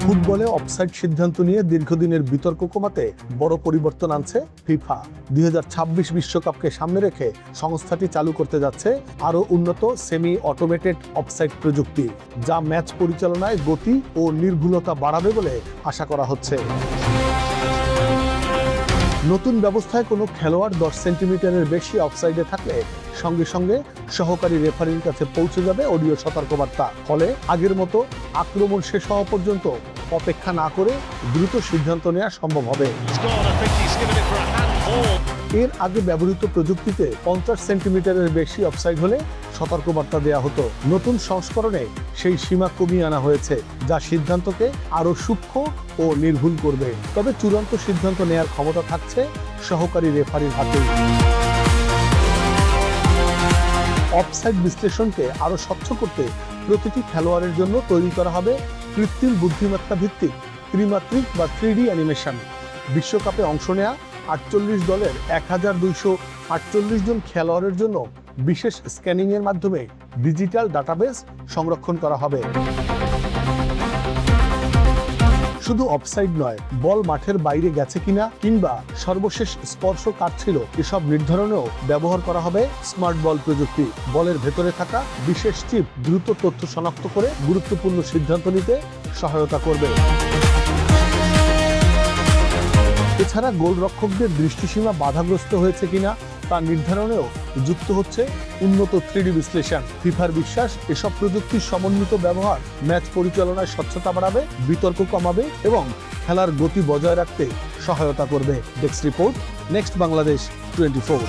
ফুটবলে অফসাইড সিদ্ধান্ত নিয়ে দীর্ঘদিনের বিতর্ক কমাতে বড় পরিবর্তন আনছে ফিফা। 2026 বিশ্বকাপকে সামনে রেখে সংস্থাটি চালু করতে যাচ্ছে আরও উন্নত সেমি অটোমেটেড অফসাইড প্রযুক্তি, যা ম্যাচ পরিচালনায় গতি ও নির্ভুলতা বাড়াবে বলে আশা করা হচ্ছে। নতুন ব্যবস্থায় কোনো খেলোয়াড় 10 সেন্টিমিটারের বেশি অফসাইডে থাকলে সঙ্গে সঙ্গে সহকারী রেফারির কাছে পৌঁছে যাবে অডিও সতর্কবার্তা। ফলে আগের মতো আক্রমণ শেষ হওয়া পর্যন্ত অপেক্ষা না করে দ্রুত সিদ্ধান্ত নেওয়া সম্ভব হবে। এর আগে ব্যবহৃত প্রযুক্তিতে 50 সেন্টিমিটারের বেশি অফসাইড হলে সতর্কবার্তা দেওয়া হতো। নতুন সংস্করণে সেই সীমা কমিয়ে আনা হয়েছে, যা সিদ্ধান্তকে আরও সূক্ষ্ম ও নির্ভুল করবে। তবে চূড়ান্ত সিদ্ধান্ত নেওয়ার ক্ষমতা থাকছে সহকারী রেফারির হাতে। অফসাইড বিশ্লেষণকে আরও স্বচ্ছ করতে প্রতিটি খেলোয়াড়ের জন্য তৈরি করা হবে কৃত্রিম বুদ্ধিমত্তা ভিত্তিক ত্রিমাত্রিক বা 3D অ্যানিমেশন। বিশ্বকাপে অংশ নেওয়া 48 দলের 1248 জন খেলোয়াড়ের জন্য বিশেষ স্ক্যানিংয়ের মাধ্যমে ডিজিটাল ডাটাবেস সংরক্ষণ করা হবে। শুধু অফসাইড নয়, বল মাঠের বাইরে গেছে কিনা কিংবা সর্বশেষ স্পর্শ কার ছিল এসব নির্ধারণেও ব্যবহার করা হবে স্মার্ট বল প্রযুক্তি। বলের ভেতরে থাকা বিশেষ চিপ দ্রুত তথ্য শনাক্ত করে গুরুত্বপূর্ণ সিদ্ধান্ত নিতে সহায়তা করবে। এছাড়া গোলরক্ষকদের দৃষ্টিসীমা বাধাগ্রস্ত হয়েছে কিনা তা নির্ধারণেও যুক্ত হচ্ছে উন্নত 3D বিশ্লেষণ। ফিফার বিশ্বাস, এসব প্রযুক্তির সমন্বিত ব্যবহার ম্যাচ পরিচালনায় স্বচ্ছতা বাড়াবে, বিতর্ক কমাবে এবং খেলার গতি বজায় রাখতে সহায়তা করবে। Desk report, next Bangladesh 24।